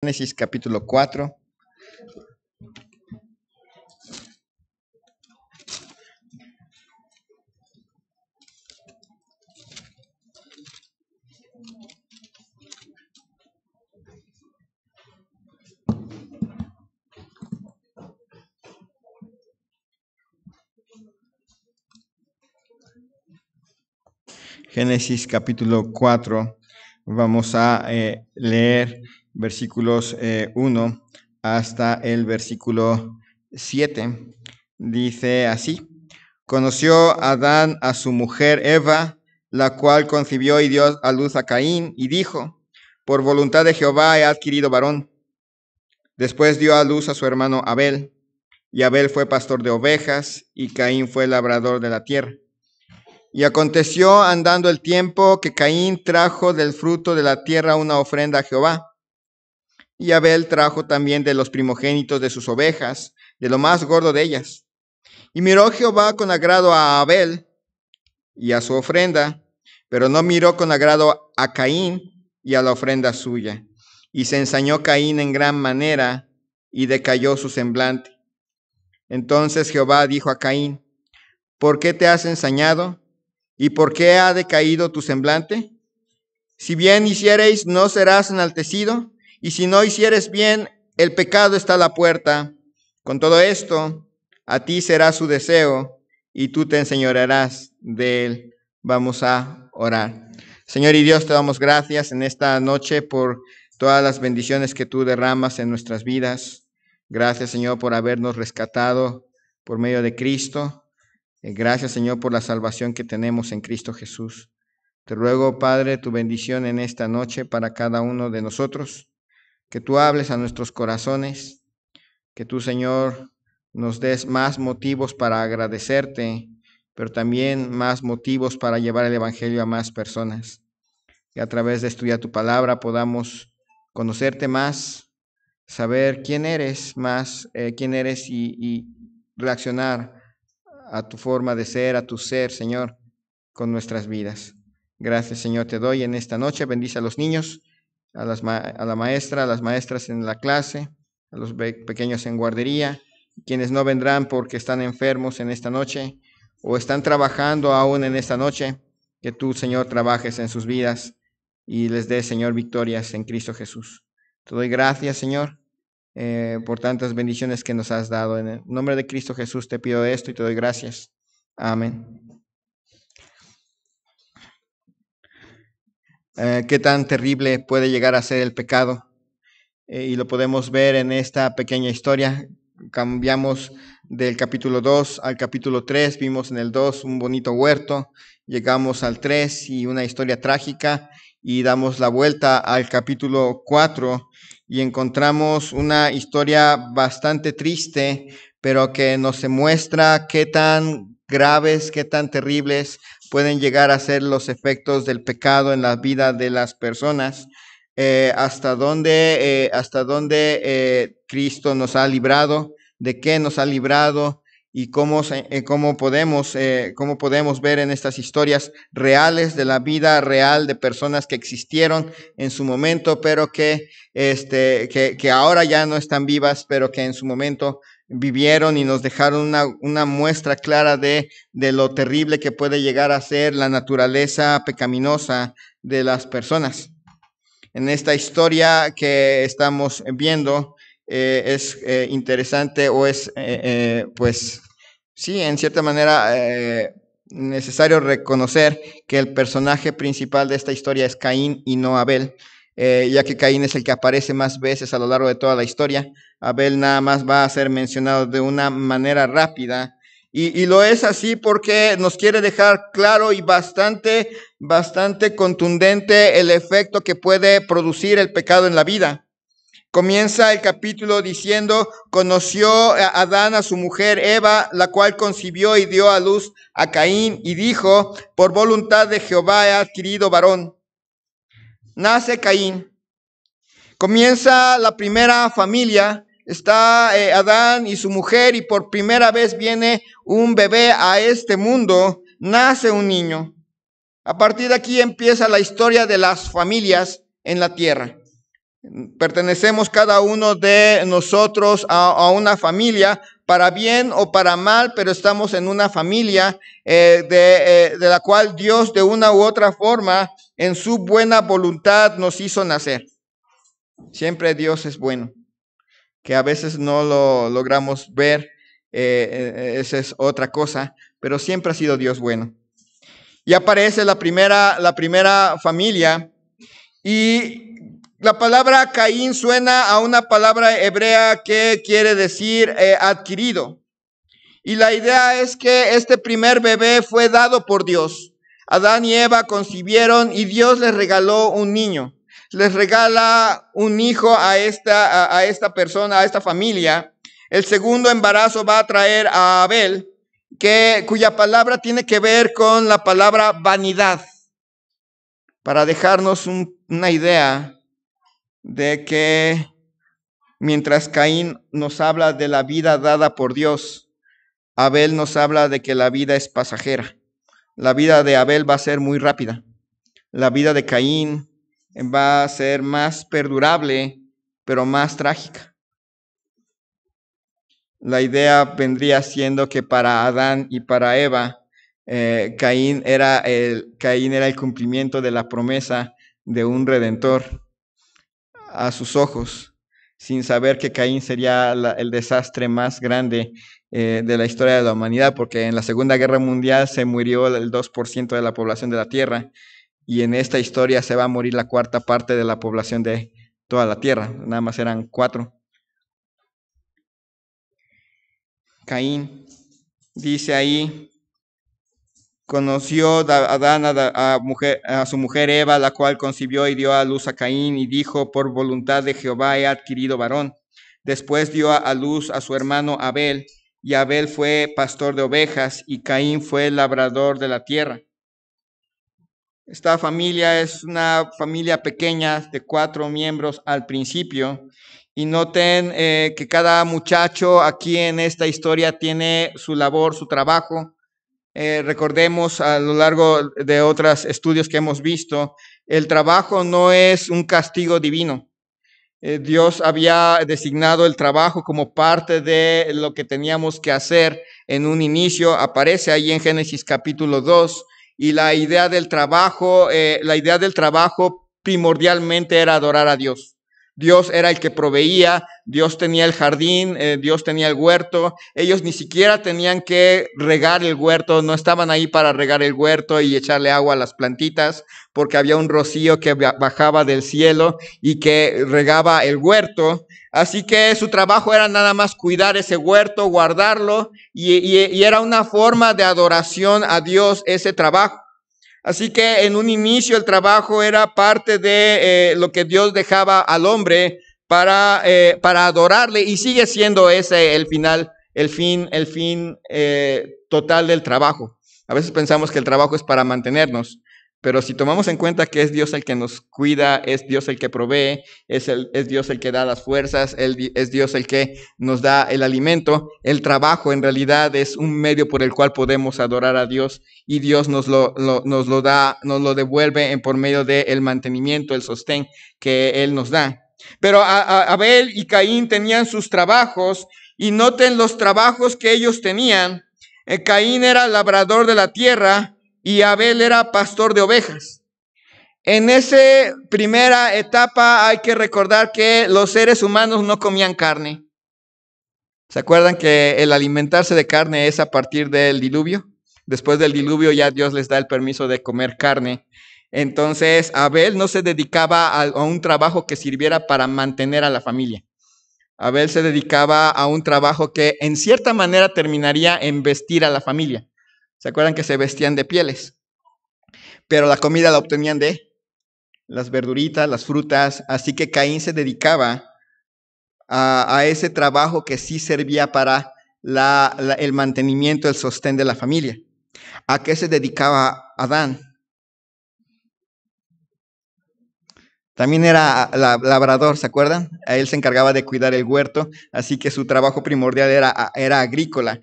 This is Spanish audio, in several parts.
Génesis capítulo 4. Génesis capítulo 4. Vamos a leer versículos 1 hasta el versículo 7. Dice así: Conoció Adán a su mujer Eva, la cual concibió y dio a luz a Caín, y dijo: Por voluntad de Jehová he adquirido varón. Después dio a luz a su hermano Abel, y Abel fue pastor de ovejas, y Caín fue labrador de la tierra. Y aconteció andando el tiempo que Caín trajo del fruto de la tierra una ofrenda a Jehová. Y Abel trajo también de los primogénitos de sus ovejas, de lo más gordo de ellas. Y miró Jehová con agrado a Abel y a su ofrenda, pero no miró con agrado a Caín y a la ofrenda suya. Y se ensañó Caín en gran manera, y decayó su semblante. Entonces Jehová dijo a Caín: ¿Por qué te has ensañado? ¿Y por qué ha decaído tu semblante? Si bien hiciereis, no serás enaltecido, y si no hicieres bien, el pecado está a la puerta. Con todo esto, a ti será su deseo, y tú te enseñorearás de él. Vamos a orar. Señor y Dios, te damos gracias en esta noche por todas las bendiciones que tú derramas en nuestras vidas. Gracias, Señor, por habernos rescatado por medio de Cristo. Gracias, Señor, por la salvación que tenemos en Cristo Jesús. Te ruego, Padre, tu bendición en esta noche para cada uno de nosotros, que tú hables a nuestros corazones, que tú, Señor, nos des más motivos para agradecerte, pero también más motivos para llevar el Evangelio a más personas. Que a través de estudiar tu palabra podamos conocerte más, saber quién eres y reaccionar a tu forma de ser, a tu ser, Señor, con nuestras vidas. Gracias, Señor, te doy en esta noche. Bendice a los niños, a la maestra, a las maestras en la clase, a los pequeños en guardería, quienes no vendrán porque están enfermos en esta noche o están trabajando aún en esta noche. Que tú, Señor, trabajes en sus vidas y les des, Señor, victorias en Cristo Jesús. Te doy gracias, Señor, por tantas bendiciones que nos has dado. En el nombre de Cristo Jesús te pido esto y te doy gracias. Amén. Qué tan terrible puede llegar a ser el pecado. Y lo podemos ver en esta pequeña historia. Cambiamos del capítulo 2 al capítulo 3. Vimos en el 2 un bonito huerto. Llegamos al 3 y una historia trágica. Y damos la vuelta al capítulo 4 y encontramos una historia bastante triste, pero que nos muestra qué tan graves, qué tan terribles pueden llegar a ser los efectos del pecado en la vida de las personas. Hasta dónde Cristo nos ha librado, de qué nos ha librado y cómo podemos ver en estas historias reales de la vida real de personas que existieron en su momento, pero que ahora ya no están vivas, pero que en su momento vivieron y nos dejaron una muestra clara de lo terrible que puede llegar a ser la naturaleza pecaminosa de las personas. En esta historia que estamos viendo es interesante o es, pues sí, en cierta manera necesario reconocer que el personaje principal de esta historia es Caín y no Abel, ya que Caín es el que aparece más veces a lo largo de toda la historia. Abel nada más va a ser mencionado de una manera rápida. Y lo es así porque nos quiere dejar claro y bastante contundente el efecto que puede producir el pecado en la vida. Comienza el capítulo diciendo: conoció a Adán a su mujer Eva, la cual concibió y dio a luz a Caín, y dijo: por voluntad de Jehová he adquirido varón. Nace Caín. Comienza la primera familia. Está Adán y su mujer, y por primera vez viene un bebé a este mundo, nace un niño. A partir de aquí empieza la historia de las familias en la tierra. Pertenecemos cada uno de nosotros a una familia, para bien o para mal, pero estamos en una familia de la cual Dios de una u otra forma, en su buena voluntad, nos hizo nacer. Siempre Dios es bueno, que a veces no lo logramos ver, esa es otra cosa, pero siempre ha sido Dios bueno. Y aparece la primera familia, y la palabra Caín suena a una palabra hebrea que quiere decir adquirido. Y la idea es que este primer bebé fue dado por Dios. Adán y Eva concibieron y Dios les regaló un niño. Les regala un hijo a esta persona, a esta familia. El segundo embarazo va a traer a Abel, cuya palabra tiene que ver con la palabra vanidad, para dejarnos una idea de que mientras Caín nos habla de la vida dada por Dios, Abel nos habla de que la vida es pasajera. La vida de Abel va a ser muy rápida. La vida de Caín va a ser más perdurable, pero más trágica. La idea vendría siendo que para Adán y para Eva, Caín era el cumplimiento de la promesa de un redentor a sus ojos, sin saber que Caín sería el desastre más grande de la historia de la humanidad, porque en la Segunda Guerra Mundial se murió el 2% de la población de la Tierra, y en esta historia se va a morir la cuarta parte de la población de toda la Tierra, nada más eran 4. Caín, dice ahí, conoció Adán a su mujer Eva, la cual concibió y dio a luz a Caín, y dijo, por voluntad de Jehová he adquirido varón. Después dio a luz a su hermano Abel, y Abel fue pastor de ovejas, y Caín fue labrador de la tierra. Esta familia es una familia pequeña de 4 miembros al principio. Y noten que cada muchacho aquí en esta historia tiene su labor, su trabajo. Recordemos a lo largo de otros estudios que hemos visto, el trabajo no es un castigo divino. Dios había designado el trabajo como parte de lo que teníamos que hacer en un inicio. Aparece ahí en Génesis capítulo 2, y la idea del trabajo primordialmente era adorar a Dios. Dios era el que proveía, Dios tenía el jardín, Dios tenía el huerto. Ellos ni siquiera tenían que regar el huerto, no estaban ahí para regar el huerto y echarle agua a las plantitas, porque había un rocío que bajaba del cielo y que regaba el huerto. Así que su trabajo era nada más cuidar ese huerto, guardarlo, y era una forma de adoración a Dios ese trabajo. Así que en un inicio el trabajo era parte de lo que Dios dejaba al hombre para adorarle, y sigue siendo ese el fin total del trabajo. A veces pensamos que el trabajo es para mantenernos, pero si tomamos en cuenta que es Dios el que nos cuida, es Dios el que provee, es Dios el que da las fuerzas, es Dios el que nos da el alimento, el trabajo en realidad es un medio por el cual podemos adorar a Dios, y Dios nos lo devuelve por medio del mantenimiento, el sostén que Él nos da. Pero Abel y Caín tenían sus trabajos, y noten los trabajos que ellos tenían. Caín era labrador de la tierra, y Abel era pastor de ovejas. En esa primera etapa hay que recordar que los seres humanos no comían carne. ¿Se acuerdan que el alimentarse de carne es a partir del diluvio? Después del diluvio ya Dios les da el permiso de comer carne. Entonces Abel no se dedicaba a un trabajo que sirviera para mantener a la familia. Abel se dedicaba a un trabajo que en cierta manera terminaría en vestir a la familia. ¿Se acuerdan que se vestían de pieles? Pero la comida la obtenían de las verduritas, las frutas. Así que Caín se dedicaba a ese trabajo que sí servía para el mantenimiento, el sostén de la familia. ¿A qué se dedicaba Adán? También era labrador, ¿se acuerdan? A él se encargaba de cuidar el huerto, así que su trabajo primordial era agrícola.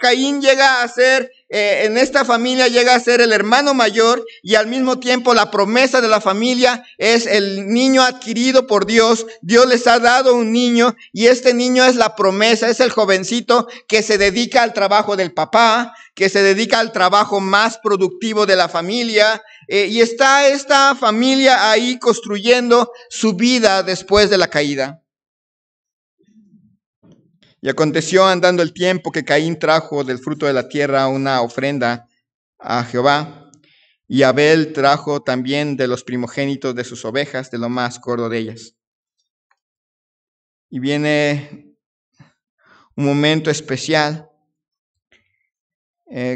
Caín llega a ser en esta familia llega a ser el hermano mayor y al mismo tiempo la promesa de la familia es el niño adquirido por Dios. Dios les ha dado un niño y este niño es la promesa, es el jovencito que se dedica al trabajo del papá, que se dedica al trabajo más productivo de la familia. Y está esta familia ahí construyendo su vida después de la caída. Y aconteció andando el tiempo que Caín trajo del fruto de la tierra una ofrenda a Jehová, y Abel trajo también de los primogénitos de sus ovejas, de lo más gordo de ellas. Y viene un momento especial.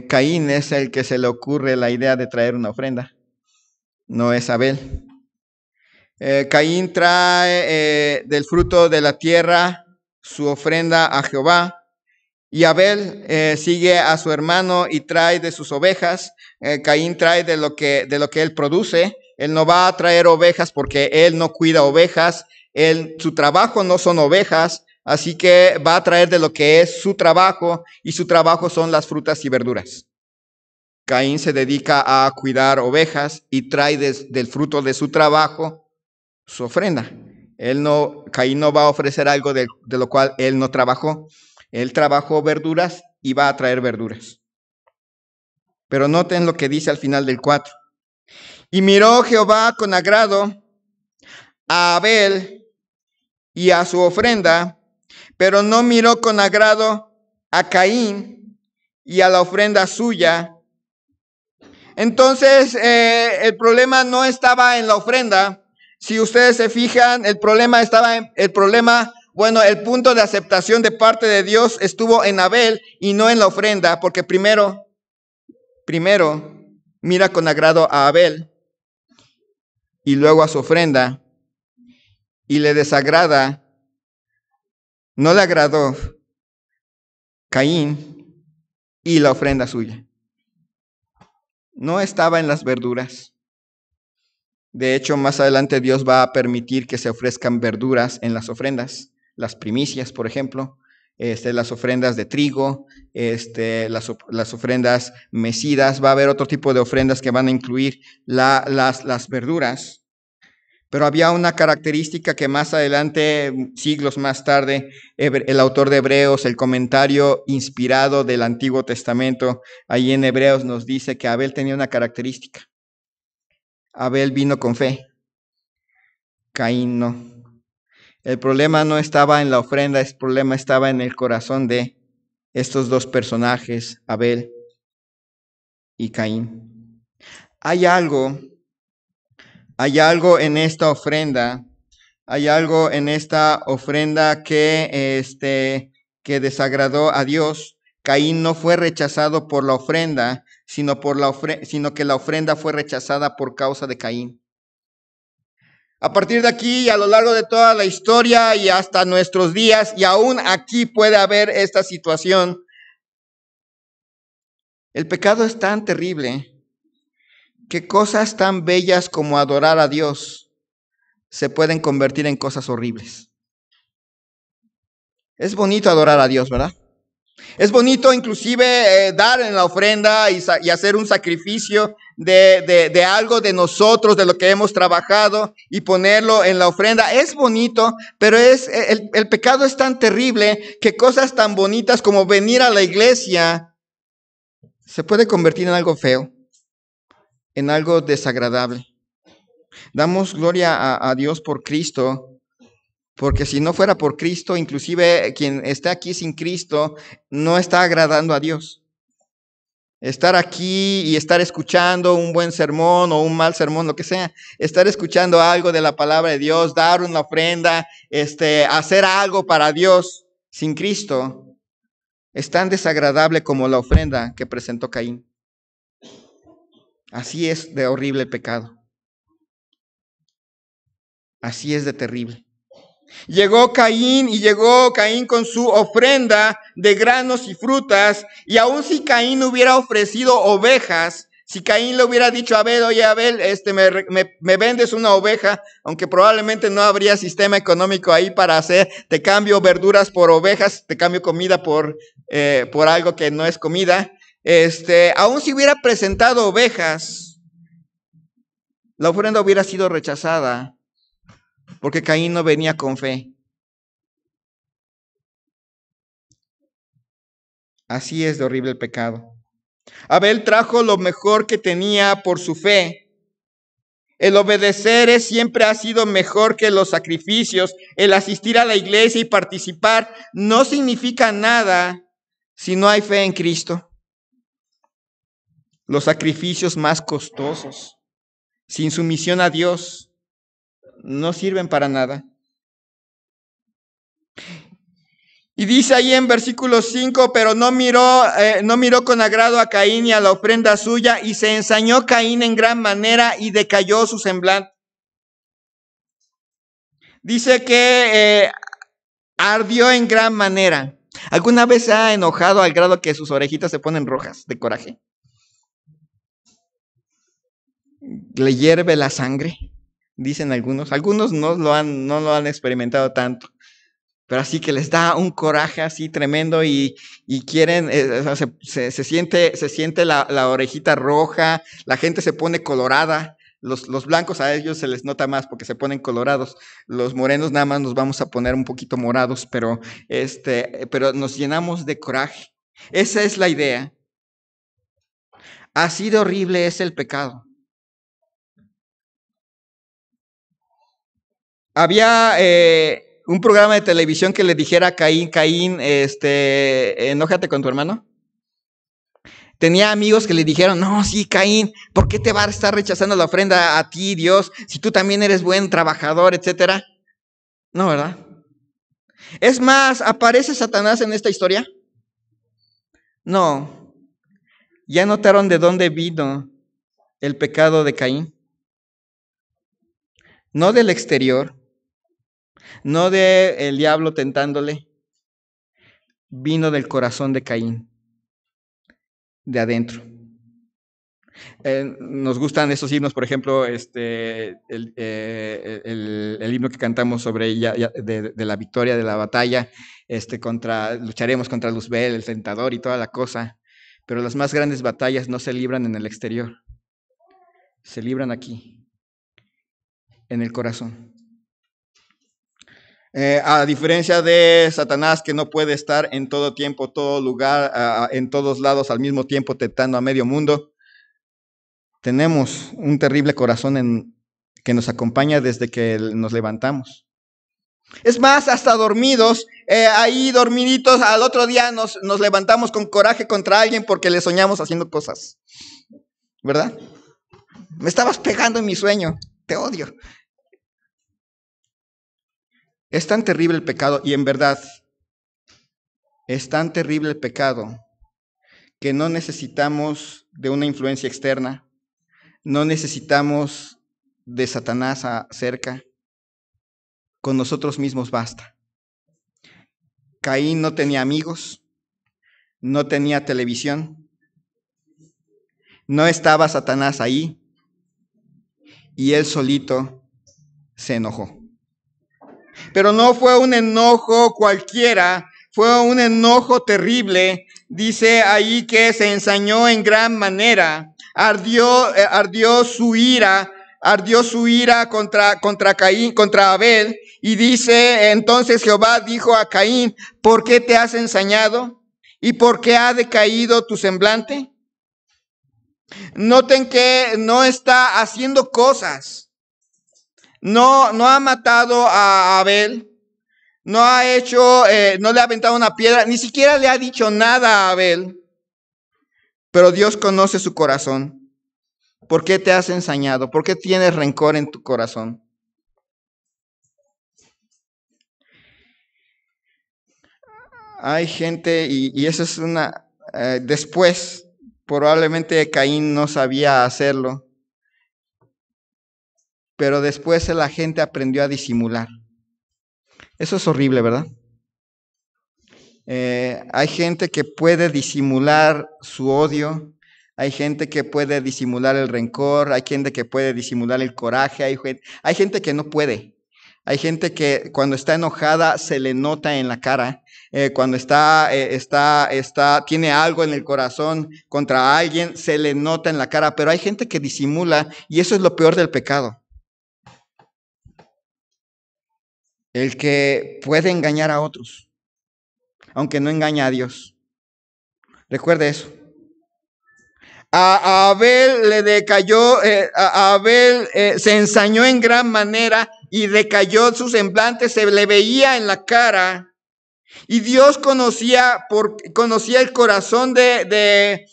Caín es el que se le ocurre la idea de traer una ofrenda, no es Abel. Caín trae del fruto de la tierra su ofrenda a Jehová, y Abel sigue a su hermano y trae de sus ovejas. Caín trae de lo que él produce. Él no va a traer ovejas porque él no cuida ovejas. Su trabajo no son ovejas, así que va a traer de lo que es su trabajo, y su trabajo son las frutas y verduras. Caín se dedica a cuidar ovejas y trae del fruto de su trabajo su ofrenda. Caín no va a ofrecer algo de lo cual él no trabajó. Él trabajó verduras y va a traer verduras. Pero noten lo que dice al final del 4. Y miró Jehová con agrado a Abel y a su ofrenda, pero no miró con agrado a Caín y a la ofrenda suya. Entonces, el problema no estaba en la ofrenda. Si ustedes se fijan, el punto de aceptación de parte de Dios estuvo en Abel y no en la ofrenda, porque primero mira con agrado a Abel y luego a su ofrenda, y le desagrada, no le agradó Caín y la ofrenda suya. No estaba en las verduras. De hecho, más adelante Dios va a permitir que se ofrezcan verduras en las ofrendas, las primicias, por ejemplo, las ofrendas de trigo, las ofrendas mecidas. Va a haber otro tipo de ofrendas que van a incluir las verduras. Pero había una característica que más adelante, siglos más tarde, el autor de Hebreos, el comentario inspirado del Antiguo Testamento, ahí en Hebreos nos dice que Abel tenía una característica. Abel vino con fe, Caín no. El problema no estaba en la ofrenda, el problema estaba en el corazón de estos dos personajes, Abel y Caín. Hay algo en esta ofrenda, que desagradó a Dios. Caín no fue rechazado por la ofrenda, sino que la ofrenda fue rechazada por causa de Caín. A partir de aquí y a lo largo de toda la historia y hasta nuestros días, y aún aquí puede haber esta situación. El pecado es tan terrible que cosas tan bellas como adorar a Dios se pueden convertir en cosas horribles. Es bonito adorar a Dios, ¿verdad? Es bonito inclusive dar en la ofrenda y hacer un sacrificio de algo de nosotros, de lo que hemos trabajado, y ponerlo en la ofrenda. Es bonito, pero el pecado es tan terrible que cosas tan bonitas como venir a la iglesia se puede convertir en algo feo, en algo desagradable. Damos gloria a Dios por Cristo, porque si no fuera por Cristo, inclusive quien está aquí sin Cristo no está agradando a Dios. Estar aquí y estar escuchando un buen sermón o un mal sermón, lo que sea, estar escuchando algo de la palabra de Dios, dar una ofrenda, hacer algo para Dios sin Cristo, es tan desagradable como la ofrenda que presentó Caín. Así es de horrible el pecado. Así es de terrible. Llegó Caín con su ofrenda de granos y frutas, y aun si Caín hubiera ofrecido ovejas, si Caín le hubiera dicho a Abel, oye Abel, me vendes una oveja, aunque probablemente no habría sistema económico ahí para te cambio verduras por ovejas, te cambio comida por algo que no es comida. aún si hubiera presentado ovejas, la ofrenda hubiera sido rechazada, porque Caín no venía con fe. Así es de horrible el pecado. Abel trajo lo mejor que tenía por su fe. El obedecer siempre ha sido mejor que los sacrificios. El asistir a la iglesia y participar no significa nada si no hay fe en Cristo. Los sacrificios más costosos, sin sumisión a Dios, no sirven para nada. Y dice ahí en versículo 5, pero no miró con agrado a Caín y a la ofrenda suya, y se ensañó Caín en gran manera y decayó su semblante. Dice que ardió en gran manera. ¿Alguna vez se ha enojado al grado que sus orejitas se ponen rojas de coraje? Le hierve la sangre, dicen algunos. Algunos no lo han experimentado tanto. Pero así que les da un coraje así tremendo y quieren, se siente la orejita roja, la gente se pone colorada. Los blancos a ellos se les nota más porque se ponen colorados. Los morenos nada más nos vamos a poner un poquito morados, pero nos llenamos de coraje. Esa es la idea. Así de horrible es el pecado. Había un programa de televisión que le dijera a Caín, enójate con tu hermano. Tenía amigos que le dijeron, no, sí, Caín, ¿por qué te va a estar rechazando la ofrenda a ti, Dios, si tú también eres buen trabajador, etcétera? No, ¿verdad? Es más, ¿aparece Satanás en esta historia? No. ¿Ya notaron de dónde vino el pecado de Caín? No del exterior, no del diablo tentándole, vino del corazón de Caín, de adentro. Nos gustan esos himnos, por ejemplo, el himno que cantamos sobre de la victoria de la batalla, lucharemos contra Luzbel, el tentador y toda la cosa, pero las más grandes batallas no se libran en el exterior, se libran aquí, en el corazón. A diferencia de Satanás, que no puede estar en todo tiempo, todo lugar, en todos lados al mismo tiempo, tentando a medio mundo, tenemos un terrible corazón que nos acompaña desde que nos levantamos. Es más, hasta dormidos, ahí dormiditos, al otro día nos levantamos con coraje contra alguien porque le soñamos haciendo cosas. ¿Verdad? Me estabas pegando en mi sueño, te odio. Es tan terrible el pecado, y en verdad, es tan terrible el pecado que no necesitamos de una influencia externa, no necesitamos de Satanás cerca, con nosotros mismos basta. Caín no tenía amigos, no tenía televisión, no estaba Satanás ahí, y él solito se enojó. Pero no fue un enojo cualquiera, fue un enojo terrible. Dice ahí que se ensañó en gran manera, ardió su ira contra Caín, contra Abel. Y dice, entonces Jehová dijo a Caín, ¿por qué te has ensañado? ¿Y por qué ha decaído tu semblante? Noten que no está haciendo cosas. No ha matado a Abel, no le ha aventado una piedra, ni siquiera le ha dicho nada a Abel. Pero Dios conoce su corazón. ¿Por qué te has ensañado? ¿Por qué tienes rencor en tu corazón? Hay gente, y eso es después, probablemente Caín no sabía hacerlo, pero después la gente aprendió a disimular. Eso es horrible, ¿verdad? Hay gente que puede disimular su odio, hay gente que puede disimular el rencor, hay gente que puede disimular el coraje, hay gente que no puede. Hay gente que cuando está enojada se le nota en la cara. Cuando tiene algo en el corazón contra alguien, se le nota en la cara. Pero hay gente que disimula y eso es lo peor del pecado. El que puede engañar a otros, aunque no engaña a Dios. Recuerde eso. A Abel le decayó, a Abel se ensañó en gran manera y decayó su semblante, se le veía en la cara. Y Dios conocía el corazón de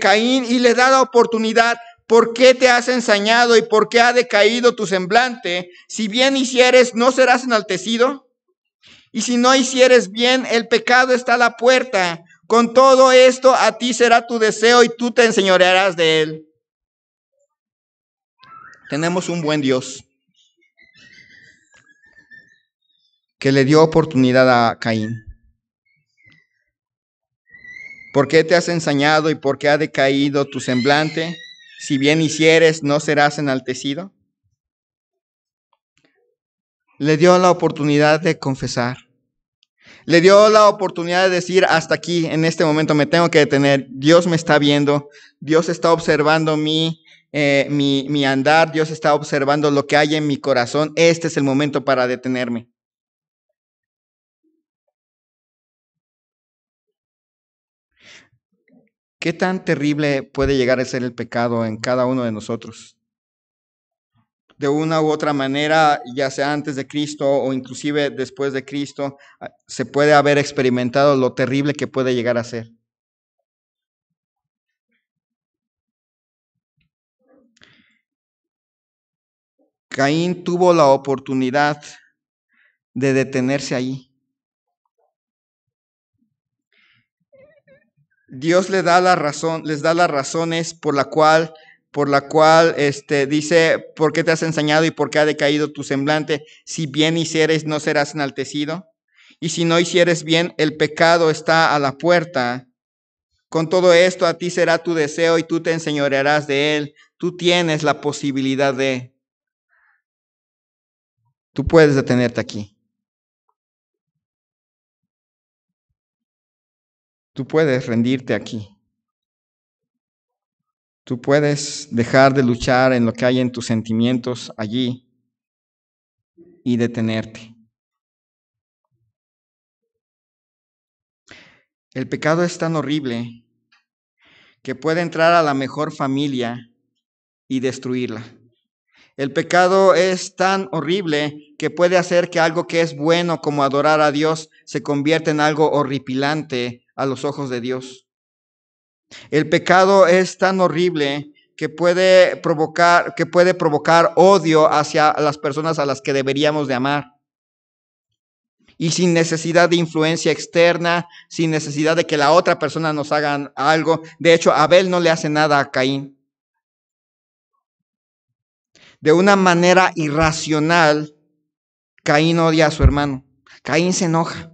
Caín y le da la oportunidad. ¿Por qué te has ensañado y por qué ha decaído tu semblante? Si bien hicieres, ¿no serás enaltecido? Y si no hicieres bien, el pecado está a la puerta. Con todo esto, a ti será tu deseo y tú te enseñorearás de él. Tenemos un buen Dios que le dio oportunidad a Caín. ¿Por qué te has ensañado y por qué ha decaído tu semblante? Si bien hicieres, ¿no serás enaltecido? Le dio la oportunidad de confesar. Le dio la oportunidad de decir, hasta aquí, en este momento me tengo que detener. Dios me está viendo, Dios está observando mi andar, Dios está observando lo que hay en mi corazón. Este es el momento para detenerme. ¿Qué tan terrible puede llegar a ser el pecado en cada uno de nosotros? De una u otra manera, ya sea antes de Cristo o inclusive después de Cristo, se puede haber experimentado lo terrible que puede llegar a ser. Caín tuvo la oportunidad de detenerse ahí. Dios les da las razones por la cual dice, ¿por qué te has ensañado y por qué ha decaído tu semblante? Si bien hicieres, no serás enaltecido. Y si no hicieres bien, el pecado está a la puerta. Con todo esto, a ti será tu deseo y tú te enseñorearás de él. Tú tienes la posibilidad de. Tú puedes detenerte aquí. Tú puedes rendirte aquí. Tú puedes dejar de luchar en lo que hay en tus sentimientos allí y detenerte. El pecado es tan horrible que puede entrar a la mejor familia y destruirla. El pecado es tan horrible que puede hacer que algo que es bueno como adorar a Dios se convierta en algo horripilante a los ojos de Dios. El pecado es tan horrible que puede provocar odio hacia las personas a las que deberíamos de amar. Y sin necesidad de influencia externa, sin necesidad de que la otra persona nos haga algo. De hecho, Abel no le hace nada a Caín. De una manera irracional, Caín odia a su hermano. Caín se enoja.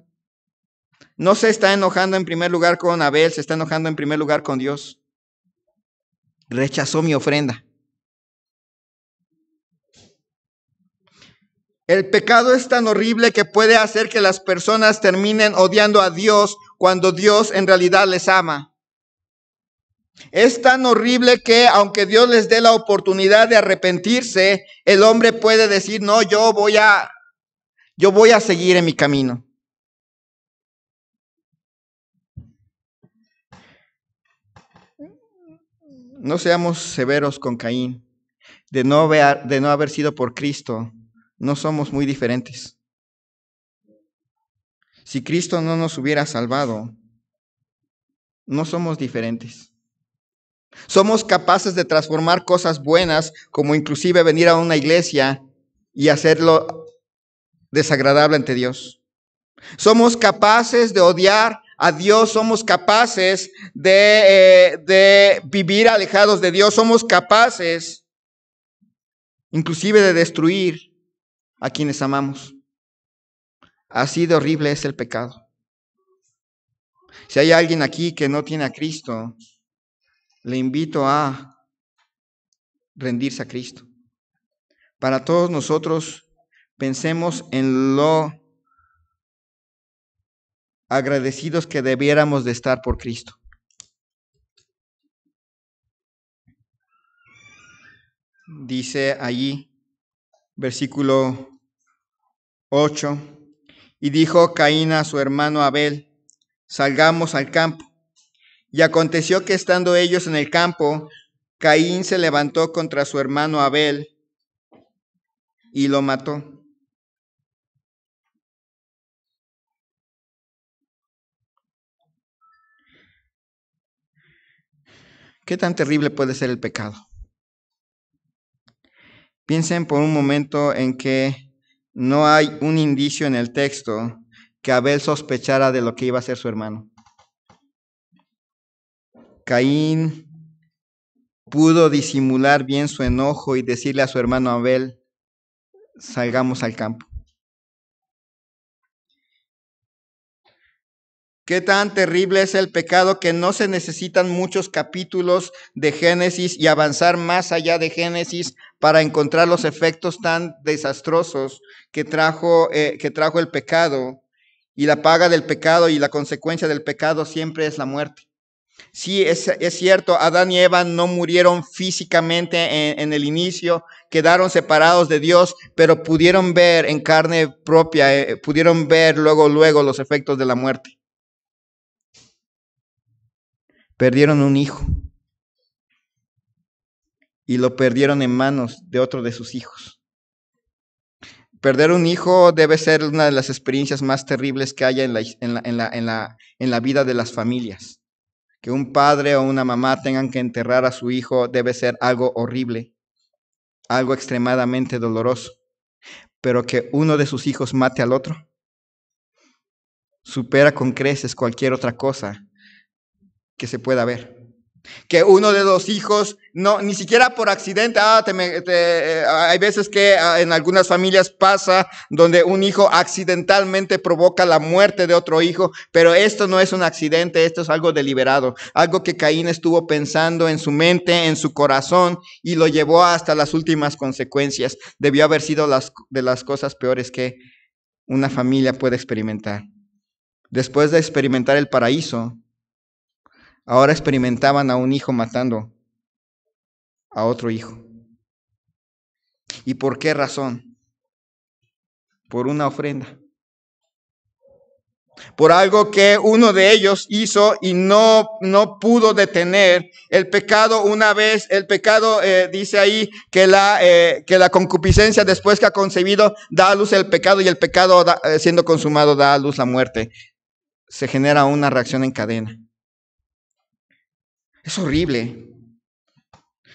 No se está enojando en primer lugar con Abel, se está enojando en primer lugar con Dios. Rechazó mi ofrenda. El pecado es tan horrible que puede hacer que las personas terminen odiando a Dios cuando Dios en realidad les ama. Es tan horrible que aunque Dios les dé la oportunidad de arrepentirse, el hombre puede decir, no, yo voy a seguir en mi camino. No seamos severos con Caín. De no haber sido por Cristo, no somos muy diferentes. Si Cristo no nos hubiera salvado, no somos diferentes. Somos capaces de transformar cosas buenas, como inclusive venir a una iglesia y hacerlo desagradable ante Dios. Somos capaces de odiar a Dios, somos capaces de vivir alejados de Dios, somos capaces inclusive de destruir a quienes amamos. Así de horrible es el pecado. Si hay alguien aquí que no tiene a Cristo, le invito a rendirse a Cristo. Para todos nosotros Pensemos en lo agradecidos que debiéramos de estar por Cristo. Dice allí, versículo 8, y dijo Caín a su hermano Abel, salgamos al campo. Y aconteció que estando ellos en el campo, Caín se levantó contra su hermano Abel y lo mató. ¿Qué tan terrible puede ser el pecado? Piensen por un momento en que no hay un indicio en el texto que Abel sospechara de lo que iba a hacer su hermano. Caín pudo disimular bien su enojo y decirle a su hermano Abel, salgamos al campo. Qué tan terrible es el pecado que no se necesitan muchos capítulos de Génesis y avanzar más allá de Génesis para encontrar los efectos tan desastrosos que trajo el pecado. Y la paga del pecado y la consecuencia del pecado siempre es la muerte. Sí, es cierto, Adán y Eva no murieron físicamente en el inicio, quedaron separados de Dios, pero pudieron ver en carne propia, pudieron ver luego los efectos de la muerte. Perdieron un hijo y lo perdieron en manos de otro de sus hijos. Perder un hijo debe ser una de las experiencias más terribles que haya en la vida de las familias. Que un padre o una mamá tengan que enterrar a su hijo debe ser algo horrible, algo extremadamente doloroso. Pero que uno de sus hijos mate al otro supera con creces cualquier otra cosa que se pueda ver. Que uno de los hijos, no, ni siquiera por accidente, hay veces que en algunas familias pasa donde un hijo accidentalmente provoca la muerte de otro hijo, pero esto no es un accidente, esto es algo deliberado, algo que Caín estuvo pensando en su mente, en su corazón, y lo llevó hasta las últimas consecuencias. Debió haber sido de las cosas peores que una familia puede experimentar. Después de experimentar el paraíso, ahora experimentaban a un hijo matando a otro hijo. ¿Y por qué razón? Por una ofrenda. Por algo que uno de ellos hizo y no pudo detener. El pecado, dice ahí que la concupiscencia después que ha concebido da a luz el pecado, y el pecado siendo consumado da a luz la muerte. Se genera una reacción en cadena. Es horrible.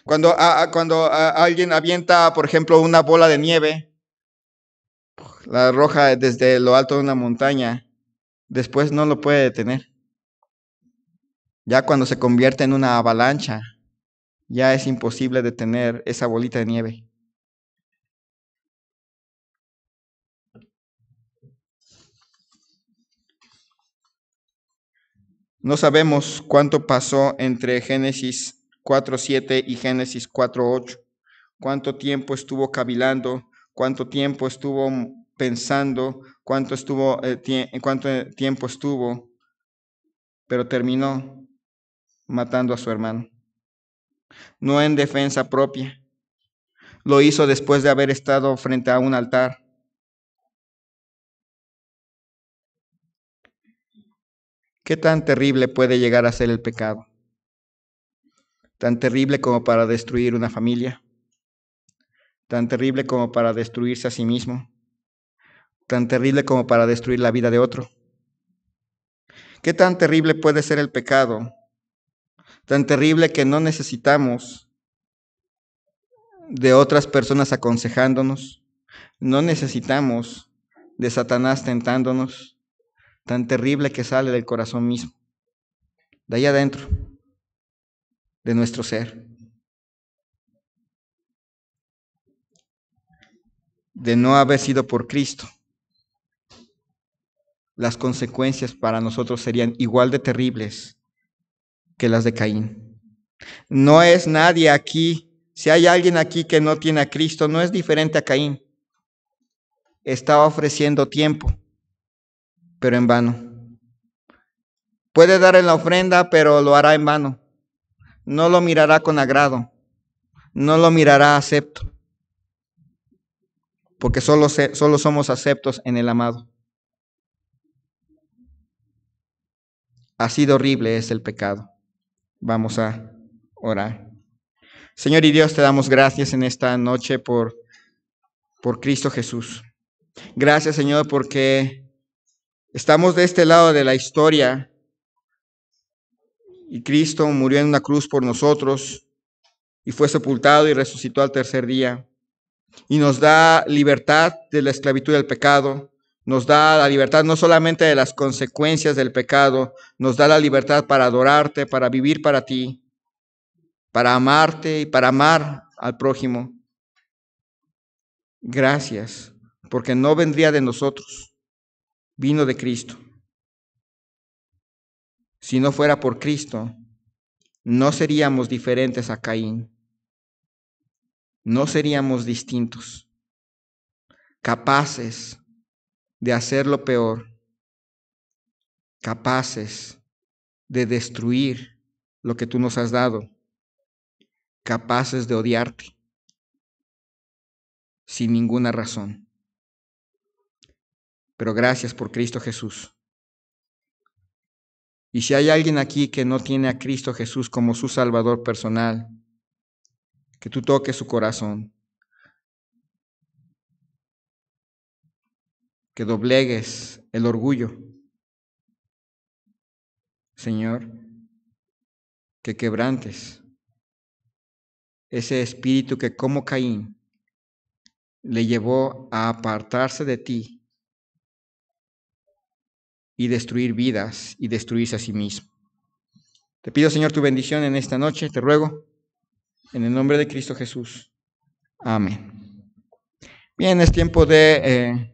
Cuando alguien avienta, por ejemplo, una bola de nieve, la arroja desde lo alto de una montaña, después no lo puede detener. Ya cuando se convierte en una avalancha, ya es imposible detener esa bolita de nieve. No sabemos cuánto pasó entre Génesis 4:7 y Génesis 4:8. Cuánto tiempo estuvo cavilando, cuánto tiempo estuvo pensando, cuánto tiempo estuvo, pero terminó matando a su hermano. No en defensa propia. Lo hizo después de haber estado frente a un altar. ¿Qué tan terrible puede llegar a ser el pecado? Tan terrible como para destruir una familia, tan terrible como para destruirse a sí mismo, tan terrible como para destruir la vida de otro. ¿Qué tan terrible puede ser el pecado? Tan terrible que no necesitamos de otras personas aconsejándonos, no necesitamos de Satanás tentándonos, tan terrible que sale del corazón mismo, de ahí adentro, de nuestro ser. De no haber sido por Cristo, las consecuencias para nosotros serían igual de terribles que las de Caín. No es nadie aquí, si hay alguien aquí que no tiene a Cristo, no es diferente a Caín. está ofreciendo tiempo, pero en vano. Puede dar en la ofrenda, pero lo hará en vano. No lo mirará con agrado. No lo mirará acepto. Porque solo somos aceptos en el amado. Así de horrible es el pecado. Vamos a orar. Señor y Dios, te damos gracias en esta noche por Cristo Jesús. Gracias, Señor, porque estamos de este lado de la historia y Cristo murió en una cruz por nosotros y fue sepultado y resucitó al tercer día. Y nos da libertad de la esclavitud del pecado, nos da la libertad no solamente de las consecuencias del pecado, nos da la libertad para adorarte, para vivir para ti, para amarte y para amar al prójimo. Gracias, porque no vendría de nosotros, vino de Cristo. Si no fuera por Cristo, no seríamos diferentes a Caín, no seríamos distintos, capaces de hacer lo peor, capaces de destruir lo que tú nos has dado, capaces de odiarte sin ninguna razón. Pero gracias por Cristo Jesús. Y si hay alguien aquí que no tiene a Cristo Jesús como su Salvador personal, que tú toques su corazón, que doblegues el orgullo, Señor, que quebrantes ese espíritu que como Caín le llevó a apartarse de ti y destruir vidas y destruirse a sí mismo. Te pido, Señor, tu bendición en esta noche, te ruego, en el nombre de Cristo Jesús. Amén. Bien, es tiempo de